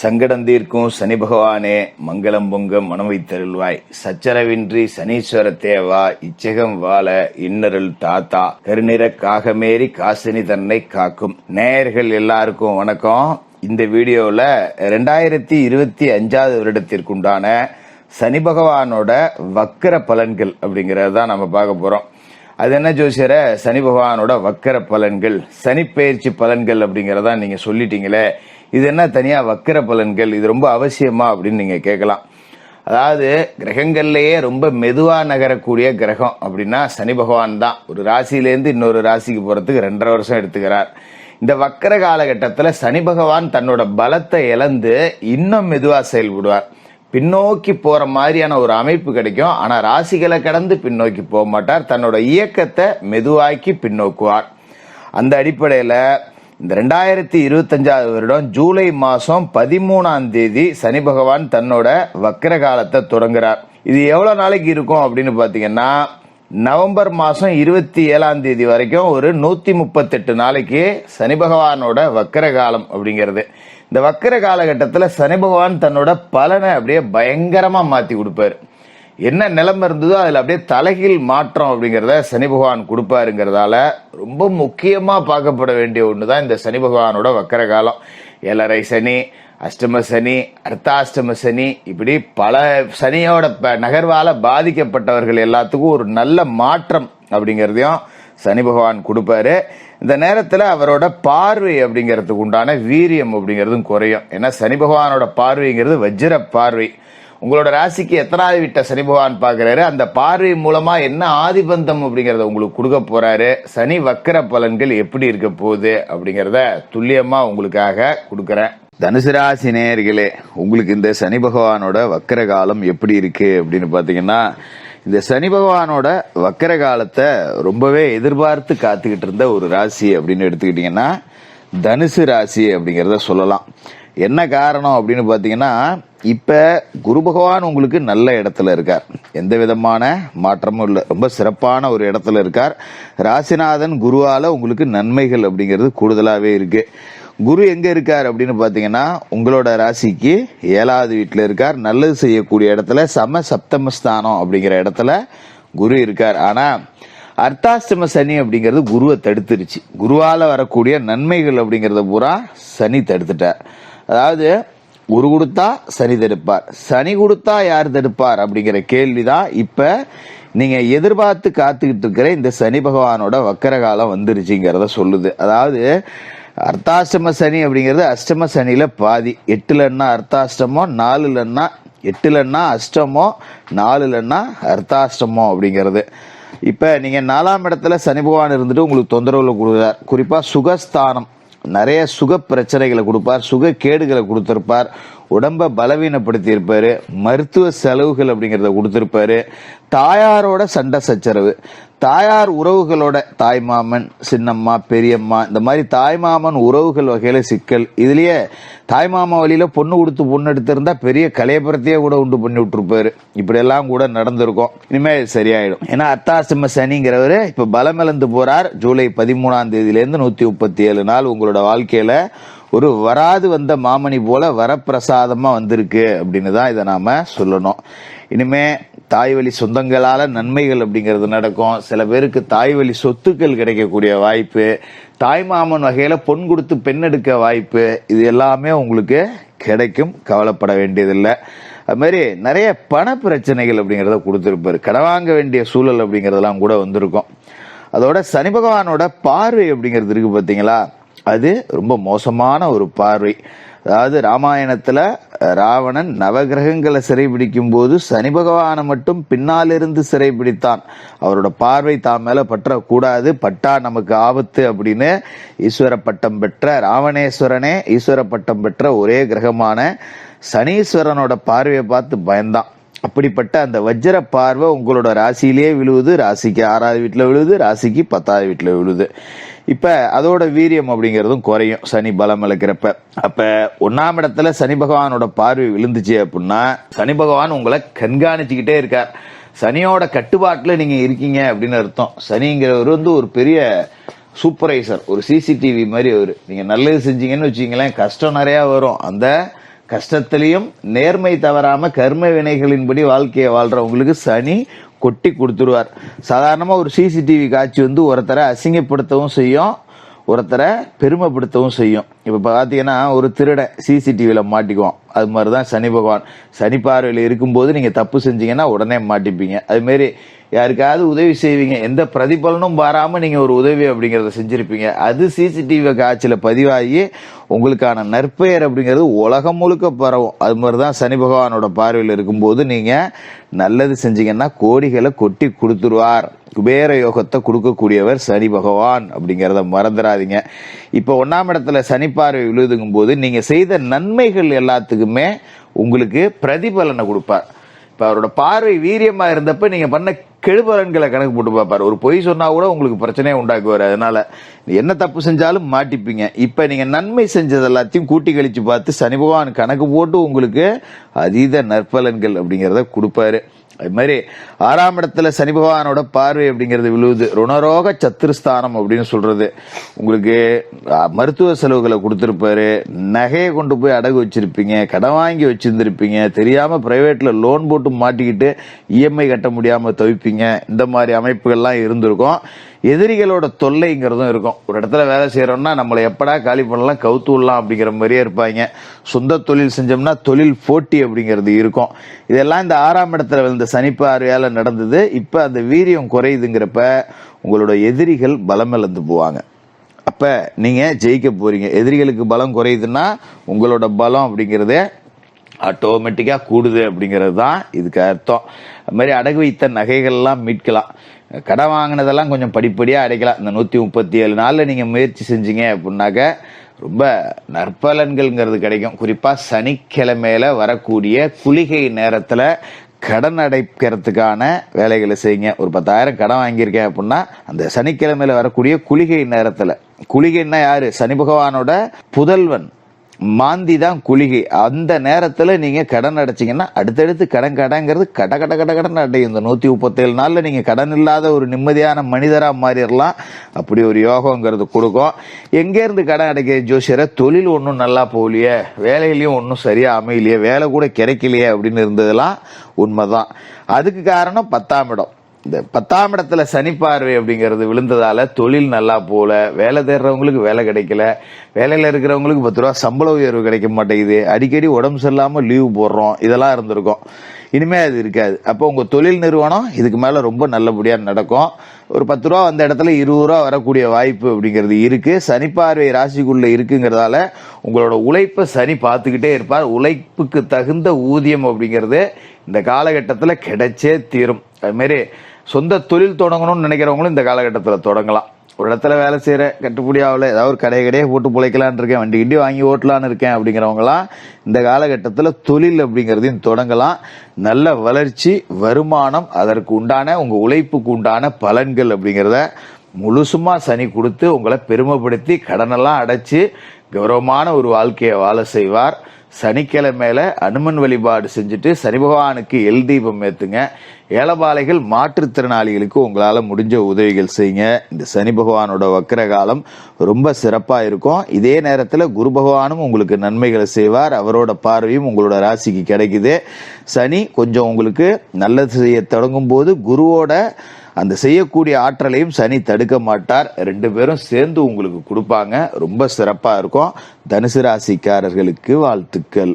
சங்கடம் தீர்க்கும் சனி பகவானே, மங்களம் பொங்க மனம் வைத்தருள்வாய். சச்சரவின்றி சனீஸ்வர தேவா, இச்சகம் வாழ இன்னருள் தாத்தா, கருநிற காகமேறி காசினி தன்னை காக்கும். நேயர்கள் எல்லாருக்கும் வணக்கம். இந்த வீடியோல 2025 வருடத்திற்குண்டான சனி பகவானோட வக்கர பலன்கள் அப்படிங்கறதான் நம்ம பார்க்க போறோம். அது என்ன ஜோசியர, சனி பகவானோட வக்கர பலன்கள், சனி பயிற்சி பலன்கள் அப்படிங்கறதா நீங்க சொல்லிட்டீங்களே, இது என்ன தனியா வக்கர பலன்கள், இது ரொம்ப அவசியமா அப்படின்னு நீங்க கேட்கலாம். அதாவது கிரகங்கள்லயே ரொம்ப மெதுவா நகரக்கூடிய கிரகம் அப்படின்னா சனி பகவான் தான். ஒரு ராசியிலேருந்து இன்னொரு ராசிக்கு போறதுக்கு 2.5 வருஷம் எடுத்துக்கிறார். இந்த வக்கர காலகட்டத்துல சனி பகவான் தன்னோட பலத்தை இழந்து இன்னும் மெதுவா செயல்படுவார். பின்னோக்கி போற மாதிரியான ஒரு அமைப்பு கிடைக்கும். ஆனா ராசிகளை கடந்து பின்னோக்கி போக மாட்டார். தன்னோட இயக்கத்தை மெதுவாக்கி பின்னோக்குவார். அந்த அடிப்படையில இந்த 2025 வருடம் ஜூலை மாசம் 13ஆம் தேதி சனி பகவான் தன்னோட வக்கர காலத்தை தொடங்குறார். இது எவ்வளவு நாளைக்கு இருக்கும் அப்படின்னு பாத்தீங்கன்னா, நவம்பர் மாசம் 27ஆம் தேதி வரைக்கும் ஒரு 138 நாளைக்கு சனி பகவானோட வக்கர காலம் அப்படிங்கிறது. இந்த வக்கர காலகட்டத்தில் சனி பகவான் தன்னோட பலனை அப்படியே பயங்கரமா மாத்தி கொடுப்பாரு. என்ன நிலைமை இருந்ததோ அதுல அப்படியே தலைகீழ் மாற்றம் அப்படிங்கறத சனி பகவான் கொடுப்பாருங்கிறதால ரொம்ப முக்கியமா பார்க்கப்பட வேண்டிய ஒண்ணுதான் இந்த சனி பகவானோட வக்கர காலம். 7.5 சனி, அஷ்டம சனி, அர்த்தாஷ்டம சனி, இப்படி பல சனியோட நகர்வால பாதிக்கப்பட்டவர்கள் எல்லாத்துக்கும் ஒரு நல்ல மாற்றம் அப்படிங்கறதையும் சனி பகவான் கொடுப்பாரு. இந்த நேரத்துல அவரோட பார்வை அப்படிங்கிறதுக்கு உண்டான வீரியம் அப்படிங்கிறதும் குறையும். ஏன்னா சனி பகவானோட பார்வைங்கிறது வஜ்ர பார்வை. உங்களோட ராசிக்கு எத்தனாவது வீட்டை சனி பகவான் பாக்குறாரு, அந்த பார்வை மூலமா என்ன ஆதிபந்தம் அப்படிங்கறத உங்களுக்கு கொடுக்க போறாரு, சனி வக்கர பலன்கள் எப்படி இருக்க போகுது அப்படிங்கறத துல்லியமா உங்களுக்காக கொடுக்கறேன். தனுசு ராசி நேயர்களே, உங்களுக்கு இந்த சனி பகவானோட வக்கர காலம் எப்படி இருக்கு அப்படின்னு பாத்தீங்கன்னா, இந்த சனி பகவானோட வக்கர காலத்தை ரொம்பவே எதிர்பார்த்து காத்துக்கிட்டு இருந்த ஒரு ராசி அப்படின்னு எடுத்துக்கிட்டீங்கன்னா தனுசு ராசி அப்படிங்கறத சொல்லலாம். என்ன காரணம் அப்படின்னு பாத்தீங்கன்னா, இப்ப குரு பகவான் உங்களுக்கு நல்ல இடத்துல இருக்கார். எந்த விதமான மாற்றமும் இல்லை, ரொம்ப சிறப்பான ஒரு இடத்துல இருக்கார். ராசிநாதன் குருவால உங்களுக்கு நன்மைகள் அப்படிங்கிறது கூடுதலாவே இருக்கு. குரு எங்க இருக்கார் அப்படின்னு பாத்தீங்கன்னா, உங்களோட ராசிக்கு 7வது வீட்டுல இருக்கார். நல்லது செய்யக்கூடிய இடத்துல சம சப்தமஸ்தானம் அப்படிங்கிற இடத்துல குரு இருக்கார். ஆனா அர்த்தாஷ்டம சனி அப்படிங்கிறது குருவை தடுத்துருச்சு. குருவால வரக்கூடிய நன்மைகள் அப்படிங்கறத பூரா சனி தடுத்துட்டார். அதாவது குரு கொடுத்தா சனி தடுப்பார், சனி கொடுத்தா யார் தடுப்பார் அப்படிங்கிற கேள்விதான் இப்ப நீங்க எதிர்பார்த்து காத்துக்கிட்டு இருக்கிற இந்த சனி பகவானோட வக்கர காலம் வந்துருச்சுங்கிறத சொல்லுது. அதாவது அர்த்தாஷ்டம சனி அப்படிங்கிறது அஷ்டம சனியில பாதி. 8லன்னா அர்த்தாஷ்டமோ, 4லன்னா 8லன்னா அஷ்டமோ, 4லன்னா அர்த்தாஷ்டமோ அப்படிங்கிறது. இப்ப நீங்க 4ஆம் இடத்துல சனி பகவான் இருந்துட்டு உங்களுக்கு தொந்தரவுல கொடுக்குறார். குறிப்பா சுகஸ்தானம், நிறைய சுக பிரச்சனைகளை கொடுப்பார், சுக கேடுகளை கொடுத்திருப்பார், உடம்ப பலவீனப்படுத்தி இருப்பாரு, மருத்துவ செலவுகள் அப்படிங்கறத கொடுத்திருப்பாரு, தாயாரோட சண்டை சச்சரவு, தாயார் உறவுகளோட தாய்மாமன், சின்னம்மா, பெரியம்மா, இந்த மாதிரி தாய்மாமன் உறவுகள் வகையில சிக்கல். இதுலயே தாய்மாமா வழியில பொண்ணு கொடுத்து பொண்ணு எடுத்திருந்தா பெரிய கலையபுரத்தையே கூட உண்டு பண்ணி விட்டுருப்பாரு. இப்படி எல்லாம் கூட நடந்திருக்கும். இனிமே சரியாயிடும். ஏன்னா அர்த்தாஷ்டம சனிங்கிறவரு இப்ப பலமிழந்து போறார். ஜூலை 13ஆம் தேதியிலிருந்து 137 நாள் உங்களோட வாழ்க்கையில ஒரு வராது வந்த மாமணி போல வரப்பிரசாதமா வந்திருக்கு அப்படின்னு தான் இதை நாம சொல்லணும். இனிமே தாய் வழி சொந்தங்களால நன்மைகள் அப்படிங்கிறது நடக்கும். சில பேருக்கு தாய் வழி சொத்துக்கள் கிடைக்கக்கூடிய வாய்ப்பு, தாய்மாமன் வகையில பொன் கொடுத்து பெண் எடுக்க வாய்ப்பு, இது எல்லாமே உங்களுக்கு கிடைக்கும். கவலைப்பட வேண்டியதில்லை. அது மாதிரி நிறைய பண பிரச்சனைகள் அப்படிங்கறத கொடுத்திருப்பாரு. கடன் வாங்க வேண்டிய சூழல் அப்படிங்கறதெல்லாம் கூட வந்திருக்கும். அதோட சனி பகவானோட பார்வை அப்படிங்கிறது இருக்கு பாத்தீங்களா, அது ரொம்ப மோசமான ஒரு பார்வை. அதாவது ராமாயணத்துல ராவணன் நவகிரகங்களை சிறைபிடிக்கும் போது சனி பகவானை மட்டும் பின்னாலிருந்து சிறைபிடித்தான். அவரோட பார்வை தான் மேல பற்றக்கூடாது, பட்டா நமக்கு ஆபத்து அப்படின்னு ஈஸ்வர பட்டம் பெற்ற ராவணேஸ்வரனே ஈஸ்வர பட்டம் பெற்ற ஒரே கிரகமான சனீஸ்வரனோட பார்வையை பார்த்து பயந்தான். அப்படிப்பட்ட அந்த வஜ்ர பார்வை உங்களோட ராசியிலேயே விழுவுது. ராசிக்கு 6வது வீட்டுல விழுவுது, ராசிக்கு 10வது வீட்டுல விழுவுது. இப்ப அதோட வீரியம் அப்படிங்கறதும் குறையும் சனி பலம் இழக்கிறப்ப. அப்ப 1ஆம் இடத்துல சனி பகவானோட பார்வை விழுந்துச்சு அப்படின்னா சனி பகவான் உங்களை கண்காணிச்சுக்கிட்டே இருக்கார். சனியோட கட்டுப்பாட்டுல நீங்க இருக்கீங்க அப்படின்னு அர்த்தம். சனிங்கிறவர் ஒரு பெரிய சூப்பர்வைசர், ஒரு சிசிடிவி மாதிரி அவரு. நீங்க நல்லது செஞ்சீங்கன்னு வச்சீங்களேன், கஷ்டம் நிறைய வரும். அந்த கஷ்டத்திலையும் நேர்மை தவறாம கர்ம வினைகளின்படி வாழ்க்கையை வாழ்றவங்களுக்கு சனி கொட்டி கொடுத்துருவார். சாதாரணமா ஒரு சிசிடிவி காட்சி ஒருத்தரை அசிங்கப்படுத்தவும் செய்யும், ஒருத்தரை பெருமைப்படுத்தவும் செய்யும். இப்ப பாத்தீங்கன்னா ஒரு திருடன் சிசிடிவில மாட்டிக்குவோம். அது மாதிரிதான் சனி பகவான் சனி பார்வையில் இருக்கும்போது நீங்க தப்பு செஞ்சீங்கன்னா உடனே மாட்டிப்பீங்க. அது மாதிரி யாருக்காவது உதவி செய்வீங்க, எந்த பிரதிபலனும் பாராம நீங்க ஒரு உதவி அப்படிங்கறத செஞ்சிருப்பீங்க. அது சிசிடிவி காட்சியில பதிவாகி உங்களுக்கான நற்பெயர் அப்படிங்கிறது உலகம் முழுக்க பரவும். அது மாதிரிதான் சனி பகவானோட பார்வையில் இருக்கும்போது நீங்க நல்லது செஞ்சீங்கன்னா கோடிகளை கொட்டி கொடுத்துருவார். குபேர யோகத்தை கொடுக்கக்கூடியவர் சனி பகவான் அப்படிங்கறத மறந்துடாதீங்க. இப்ப 1ஆம் இடத்துல சனி பார்வை விழுதுங்கும் போது நீங்க செய்த நன்மைகள் எல்லாத்துக்குமே உங்களுக்கு பிரதிபலனை கொடுப்பார். இப்ப அவரோட பார்வை வீரியமா இருந்தப்ப நீங்க பண்ண கெடுபலன்களை கணக்கு போட்டு பார்ப்பார். ஒரு பொய் சொன்னா கூட உங்களுக்கு பிரச்சனையை உண்டாக்குவார். அதனால என்ன தப்பு செஞ்சாலும் மாட்டிப்பீங்க. இப்ப நீங்க நன்மை செஞ்சது எல்லாத்தையும் கூட்டி கழிச்சு பார்த்து சனி பகவான் கணக்கு போட்டு உங்களுக்கு அதீத நற்பலன்கள் அப்படிங்கறத கொடுப்பாரு. அது மாதிரி 6ஆம் இடத்துல சனி பகவானோட பார்வை அப்படிங்கிறது விழுவுது. ருணரோக சத்துருஸ்தானம் அப்படின்னு சொல்றது. உங்களுக்கு மருத்துவ செலவுகளை கொடுத்திருப்பாரு, நகையை கொண்டு போய் அடகு வச்சிருப்பீங்க, கடன் வாங்கி வச்சிருந்திருப்பீங்க, தெரியாம பிரைவேட்ல லோன் போட்டு மாட்டிக்கிட்டு இஎம்ஐ கட்ட முடியாம தவிப்பீங்க. இந்த மாதிரி அமைப்புகள்லாம் இருந்திருக்கும். எதிரிகளோட தொல்லைங்கிறதும் இருக்கும். ஒரு இடத்துல வேலை செய்யறோம்னா நம்மளை எப்படா காலி பண்ணலாம், கவுத்து விடலாம் அப்படிங்கிற மாதிரியே இருப்பாங்க. சொந்த தொழில் செஞ்சோம்னா தொழில் போட்டி அப்படிங்கிறது இருக்கும். இதெல்லாம் இந்த 6ஆம் இடத்துல விழுந்த சனி பார்வையால நடந்தது. இப்ப அந்த வீரியம் குறையுதுங்கிறப்ப உங்களோட எதிரிகள் பலம் இழந்து போவாங்க. அப்ப நீங்க ஜெயிக்க போறீங்க. எதிரிகளுக்கு பலம் குறையுதுன்னா உங்களோட பலம் அப்படிங்கறதே ஆட்டோமேட்டிக்கா கூடுது அப்படிங்கிறது தான் இதுக்கு அர்த்தம். அது மாதிரி அடகு வைத்த நகைகள் எல்லாம் மீட்கலாம். கடன் வாங்கினதெல்லாம் கொஞ்சம் படிப்படியா அடைக்கலாம். இந்த 137 நாள்ல நீங்க முயற்சி செஞ்சீங்க அப்படின்னாக்க ரொம்ப நற்பலன்கள்ங்கிறது கிடைக்கும். குறிப்பா சனிக்கிழமையில வரக்கூடிய குளிகை நேரத்துல கடன் அடைக்கிறதுக்கான வேலைகளை செய்யுங்க. ஒரு 10,000 கடன் வாங்கியிருக்கேன் அப்படின்னா அந்த சனிக்கிழமையில வரக்கூடிய குளிகை நேரத்துல, குளிகைன்னா யாரு? சனி பகவானோட புதல்வன் மாந்தி தான் குளிகை. அந்த நேரத்துல நீங்க கடன் அடைச்சிங்கன்னா அடுத்தடுத்து கடங்கிறது கட கட கட கடன் அடையும். இந்த 137 நாள்ல நீங்க கடன் இல்லாத ஒரு நிம்மதியான மனிதரா மாறிடலாம். அப்படி ஒரு யோகங்கிறது கொடுக்கும். எங்க இருந்து கடன் அடைக்க ஜோசியரை? தொழில் ஒன்றும் நல்லா போகலையே, வேலையிலயும் ஒன்றும் சரியா அமையலையே, வேலை கூட கிடைக்கலையே அப்படின்னு இருந்ததெல்லாம் உண்மைதான். அதுக்கு காரணம் 10ஆம் இடம். இந்த 10ஆம் இடத்துல சனி பார்வை அப்படிங்கிறது விழுந்ததால தொழில் நல்லா போல, வேலை தேடுறவங்களுக்கு வேலை கிடைக்கல, வேலையில இருக்கிறவங்களுக்கு 10 ரூபா சம்பள உயர்வு கிடைக்க மாட்டேங்குது, அடிக்கடி உடம்பு சரியில்லாம லீவு போடுறோம், இதெல்லாம் இருந்திருக்கும். இனிமே அது இருக்காது. அப்போ உங்க தொழில் நிறுவனம் இதுக்கு மேல ரொம்ப நல்லபடியா நடக்கும். ஒரு 10 ரூபா அந்த இடத்துல 20 ரூபா வரக்கூடிய வாய்ப்பு அப்படிங்கிறது இருக்கு. சனி பார்வை ராசிக்குள்ள இருக்குங்கிறதால உங்களோட உழைப்பை சனி பார்த்துக்கிட்டே இருப்பார். உழைப்புக்கு தகுந்த ஊதியம் அப்படிங்கிறது இந்த காலகட்டத்துல கிடைச்சே தீரும். அது மாதிரி சொந்த தொழில் தொடங்கணும்னு நினைக்கிறவங்களும் இந்த காலகட்டத்தில் தொடங்கலாம். ஒரு இடத்துல வேலை செய்யற, கட்டுப்படி ஆகல, ஏதாவது ஒரு கடையே போட்டு பிழைக்கலான்னு இருக்கேன், வண்டி கிண்டி வாங்கி ஓட்டலான்னு இருக்கேன் அப்படிங்கிறவங்களாம் இந்த காலகட்டத்தில் தொழில் அப்படிங்கிறதையும் தொடங்கலாம். நல்ல வளர்ச்சி, வருமானம், அதற்கு உண்டான உங்க உழைப்புக்கு உண்டான பலன்கள் அப்படிங்கிறத முழுசுமா சனி கொடுத்து உங்களை பெருமைப்படுத்தி கடனெல்லாம் அடைச்சு கௌரவமான ஒரு வாழ்க்கையை வாழ செய்வார். சனிக்கிழமையில அனுமன் வழிபாடு செஞ்சுட்டு சனி பகவானுக்கு எல் தீபம் ஏத்துங்க. ஏலபாலைகள் மாற்றுத்திறனாளிகளுக்கு உங்களால முடிஞ்ச உதவிகள் செய்யுங்க. இந்த சனி பகவானோட வக்கர காலம் ரொம்ப சிறப்பா இருக்கும். இதே நேரத்துல குரு பகவானும் உங்களுக்கு நன்மைகளை செய்வார். அவரோட பார்வையும் உங்களோட ராசிக்கு கிடைக்குது. சனி கொஞ்சம் உங்களுக்கு நல்லது செய்ய தொடங்கும் போது குருவோட அந்த செய்யக்கூடிய ஆற்றலையும் சனி தடுக்க மாட்டார். 2 பேரும் சேர்ந்து உங்களுக்கு கொடுப்பாங்க. ரொம்ப சிறப்பா இருக்கும். தனுசு ராசிக்காரர்களுக்கு வாழ்த்துக்கள்.